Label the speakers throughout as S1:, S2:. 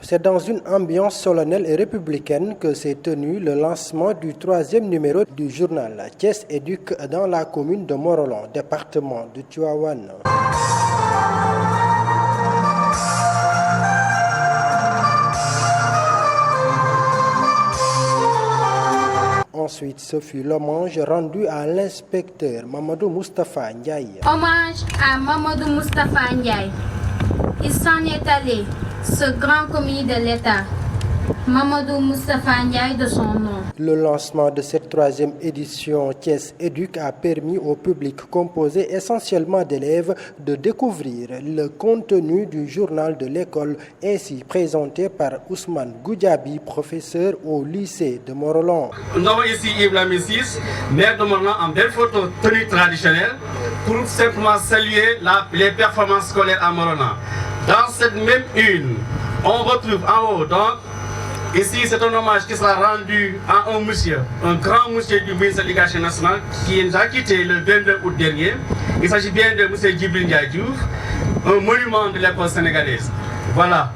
S1: C'est dans une ambiance solennelle et républicaine que s'est tenu le lancement du 3e numéro du journal Thiès Éduc dans la commune de Morolan, département de Tivaouane. Ensuite, ce fut l'hommage rendu à l'inspecteur Mamadou Moustapha Ndiaye.
S2: Hommage à Mamadou Moustapha Ndiaye. Il s'en est allé, ce grand commis de l'État. Mamadou Moustapha Ndiaye de son nom.
S1: Le lancement de cette 3e édition Thiès Éduc a permis au public composé essentiellement d'élèves de découvrir le contenu du journal de l'école ainsi présenté par Ousmane Goudjabi, professeur au lycée de Morolan.
S3: Nous avons ici Yves Lamé6, maire de Morolan, en belle photo tenue traditionnelle pour simplement saluer les performances scolaires à Morolan. Dans cette même une, on retrouve en haut donc. Ici, c'est un hommage qui sera rendu à un monsieur, un grand monsieur du ministère de l'Éducation nationale qui nous a quitté le 22 août dernier. Il s'agit bien de M. Djibril Ndiaye Diouf, un monument de l'école sénégalaise. Voilà.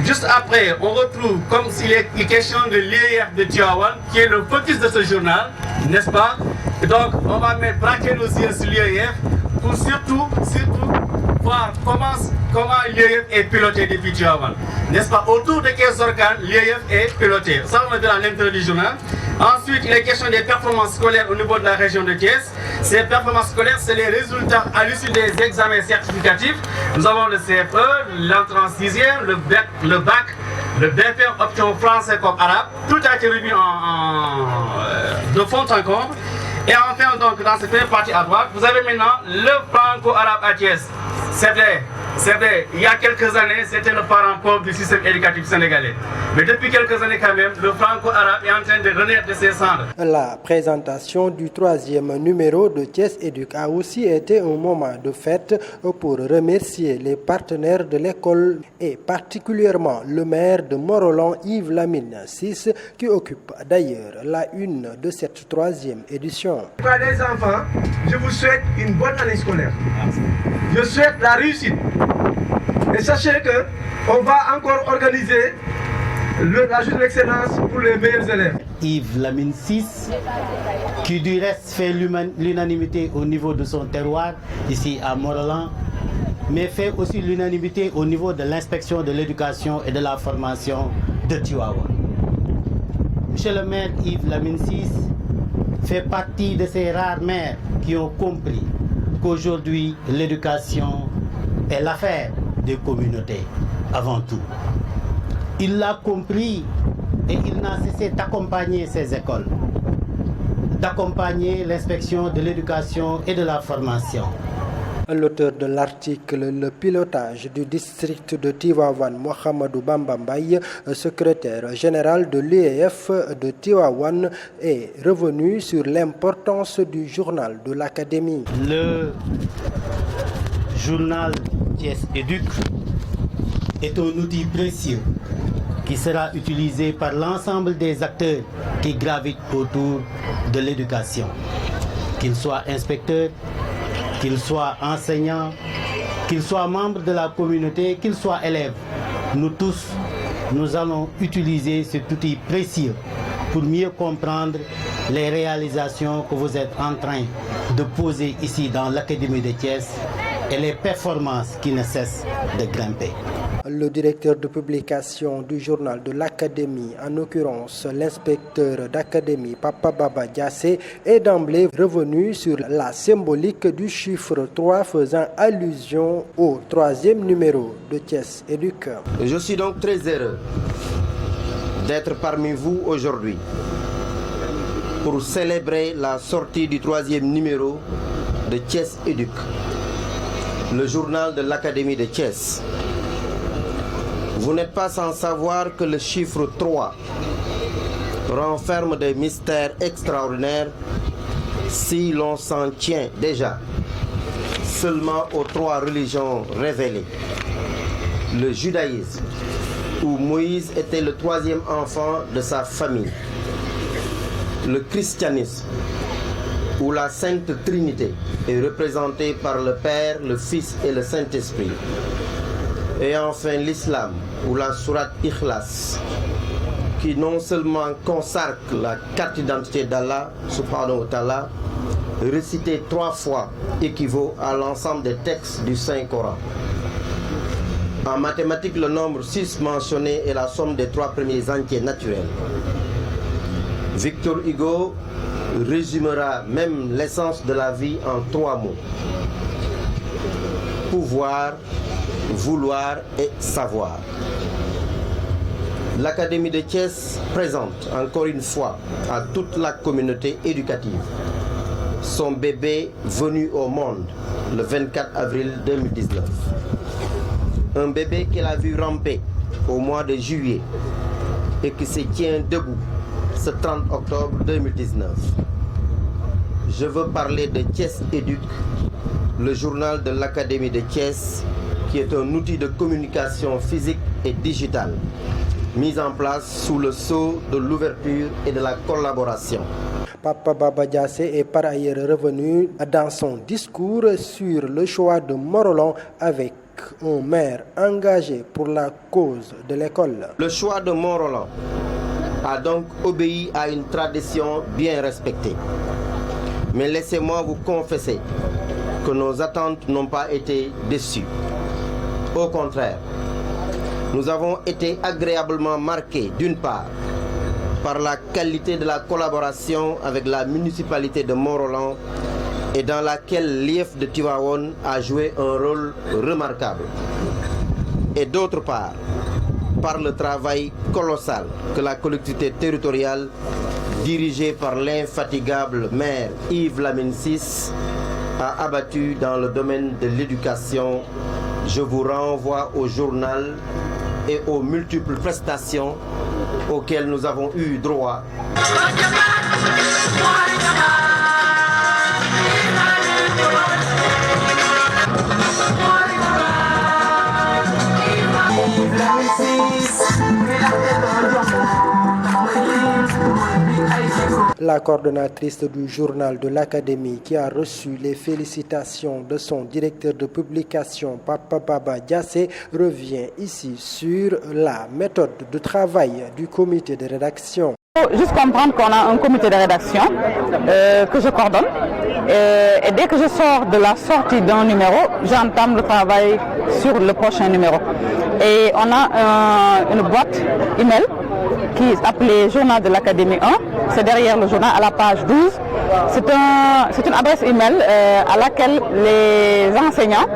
S3: Juste après, on retrouve, comme s'il est question de l'IEF de Tivaouane, qui est le focus de ce journal, n'est-ce pas? Et donc, on va braquer nos yeux sur l'IEF pour surtout voir comment l'IEF est piloté depuis Tivaouane. N'est-ce pas? Autour de quels organes l'IEF est piloté. Ça, on le dit à l'intérieur du journal. Ensuite, il est question des performances scolaires au niveau de la région de Thiès. Ces performances scolaires, c'est les résultats à l'issue des examens certificatifs. Nous avons le CFE, l'entrée en 6e, le bac, le BFM option français comme arabe. Tout a été remis de fond en comble. Et enfin, donc, dans cette première partie à droite, vous avez maintenant le franco-arabe à Thiès. C'est vrai, il y a quelques années, c'était le parent pauvre du système éducatif sénégalais. Mais depuis quelques années quand même, le franco-arabe est en train de renaître de ses cendres.
S1: La présentation du 3e numéro de Thiès Éduc a aussi été un moment de fête pour remercier les partenaires de l'école et particulièrement le maire de Morolan, Yves Lamé6, qui occupe d'ailleurs la une de cette 3e édition.
S4: Les enfants, je vous souhaite une bonne année scolaire. Je souhaite la réussite. Et sachez qu'on va encore organiser la journée d'excellence pour les meilleurs élèves.
S5: Yves Lamé6, qui du reste fait l'unanimité au niveau de son terroir, ici à Morolan, mais fait aussi l'unanimité au niveau de l'inspection de l'éducation et de la formation de Tivaouane. Monsieur le maire Yves Lamé6 fait partie de ces rares maires qui ont compris qu'aujourd'hui l'éducation est l'affaire des communautés avant tout. Il l'a compris et il n'a cessé d'accompagner ces écoles, d'accompagner l'inspection de l'éducation et de la formation.
S1: L'auteur de l'article Le pilotage du district de Tivaouane, Mohamedou Bamba Mbaye, secrétaire général de l'IEF de Tivaouane, est revenu sur l'importance du journal de l'Académie.
S5: Le journal Thiès Éduc est un outil précieux qui sera utilisé par l'ensemble des acteurs qui gravitent autour de l'éducation, qu'ils soient inspecteurs, qu'ils soient enseignants, qu'ils soient membres de la communauté, qu'ils soient élèves. Nous tous, nous allons utiliser cet outil précieux pour mieux comprendre les réalisations que vous êtes en train de poser ici dans l'Académie de Thiès et les performances qui ne cessent de grimper.
S1: Le directeur de publication du journal de l'Académie, en l'occurrence l'inspecteur d'Académie Papa Baba Diassé, est d'emblée revenu sur la symbolique du chiffre 3 faisant allusion au 3e numéro de Thiès Éduc.
S6: Je suis donc très heureux d'être parmi vous aujourd'hui pour célébrer la sortie du 3e numéro de Thiès Éduc, le journal de l'Académie de Thiès. Vous n'êtes pas sans savoir que le chiffre 3 renferme des mystères extraordinaires si l'on s'en tient déjà seulement aux 3 religions révélées. Le judaïsme, où Moïse était le 3e enfant de sa famille. Le christianisme, où la Sainte Trinité est représentée par le Père, le Fils et le Saint-Esprit. Et enfin l'islam ou la sourate Ikhlas, qui non seulement consacre la carte d'identité d'Allah, subhanahu wa ta'ala, récité 3 fois équivaut à l'ensemble des textes du Saint-Coran. En mathématiques, le nombre 6 mentionné est la somme des 3 premiers entiers naturels. Victor Hugo résumera même l'essence de la vie en 3 mots. Pouvoir, vouloir et savoir. L'Académie de Thiès présente encore une fois à toute la communauté éducative son bébé venu au monde le 24 avril 2019. Un bébé qu'elle a vu ramper au mois de juillet et qui se tient debout ce 30 octobre 2019. Je veux parler de Thiès Éduc, le journal de l'Académie de Thiès, qui est un outil de communication physique et digitale, mis en place sous le sceau de l'ouverture et de la collaboration.
S1: Papa Baba Diassé est par ailleurs revenu dans son discours sur le choix de Morolan avec un maire engagé pour la cause de l'école.
S6: Le choix de Morolan a donc obéi à une tradition bien respectée. Mais laissez-moi vous confesser que nos attentes n'ont pas été déçues. Au contraire, nous avons été agréablement marqués d'une part par la qualité de la collaboration avec la municipalité de Mont-Roland et dans laquelle l'IEF de Tivaouane a joué un rôle remarquable. Et d'autre part, par le travail colossal que la collectivité territoriale, dirigée par l'infatigable maire Yves Lamine Ciss, a abattu dans le domaine de l'éducation. Je vous renvoie au journal et aux multiples prestations auxquelles nous avons eu droit.
S1: La coordonnatrice du journal de l'Académie qui a reçu les félicitations de son directeur de publication, Papa Baba Diassé, revient ici sur la méthode de travail du comité de rédaction.
S7: Il faut juste comprendre qu'on a un comité de rédaction que je coordonne et dès que je sors de la sortie d'un numéro, j'entame le travail sur le prochain numéro. Et on a une boîte email qui est appelée Journal de l'Académie 1. C'est derrière le journal à la page 12. C'est une adresse email à laquelle les enseignants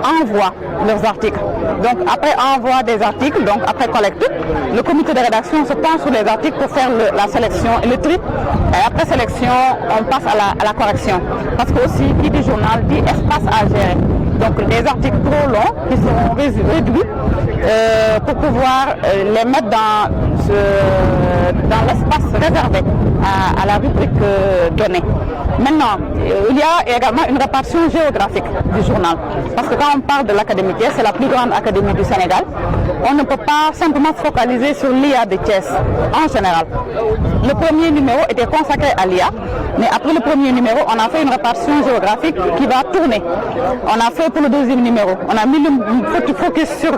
S7: envoient leurs articles. Donc après envoi des articles, donc après collecte, le comité de rédaction se penche sur les articles pour faire la sélection et le tri. Et après sélection, on passe à la correction. Parce que aussi, qui dit journal dit espace à gérer. Donc des articles trop longs qui seront réduits pour pouvoir les mettre dans l'espace réservé à la rubrique donnée. Maintenant, il y a également une répartition géographique du journal. Parce que quand on parle de l'Académie Thiès, c'est la plus grande académie du Sénégal. On ne peut pas simplement se focaliser sur l'IA de Thiès en général. Le premier numéro était consacré à l'IA, mais après le premier numéro, on a fait une répartition géographique qui va tourner. On a fait pour le deuxième numéro, on a mis le focus sur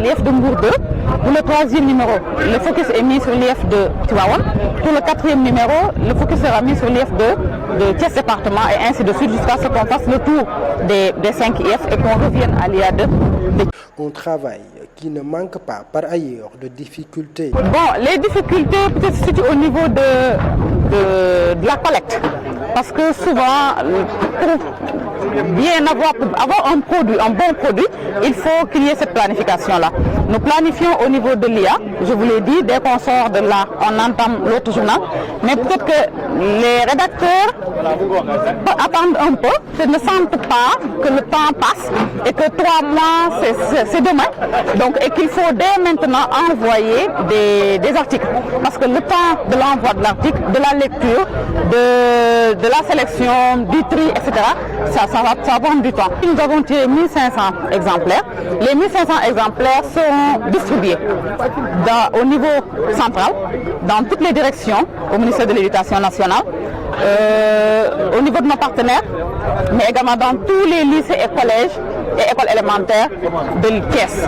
S7: l'IF de Mbour 2. Pour le troisième numéro, le focus est mis sur l'IF de Tivaouane. Pour le quatrième numéro, le focus sera mis sur l'IF de Thiès département et ainsi de suite jusqu'à ce qu'on fasse le tour des 5 IF et qu'on revienne à l'IA 2.
S1: Un travail qui ne manque pas par ailleurs de difficultés.
S7: Bon, les difficultés peut-être se situent au niveau de la collecte. Parce que souvent, pour bien avoir un bon produit, il faut qu'il y ait cette planification-là. Nous planifions au niveau de l'IA, je vous l'ai dit, dès qu'on sort de là, on entame l'autre journal. Mais peut-être que les rédacteurs attendent un peu, ne sentent pas que le temps passe et que 3 mois, c'est demain. Donc, et qu'il faut dès maintenant envoyer des articles. Parce que le temps de l'envoi de l'article, de la lecture, de la sélection, du tri, etc., ça va prendre du temps. Nous avons tiré 1500 exemplaires. Les 1500 exemplaires seront distribués au niveau central, dans toutes les directions, au ministère de l'Éducation nationale, au niveau de nos partenaires, mais également dans tous les lycées et collèges et école élémentaire de Thiès.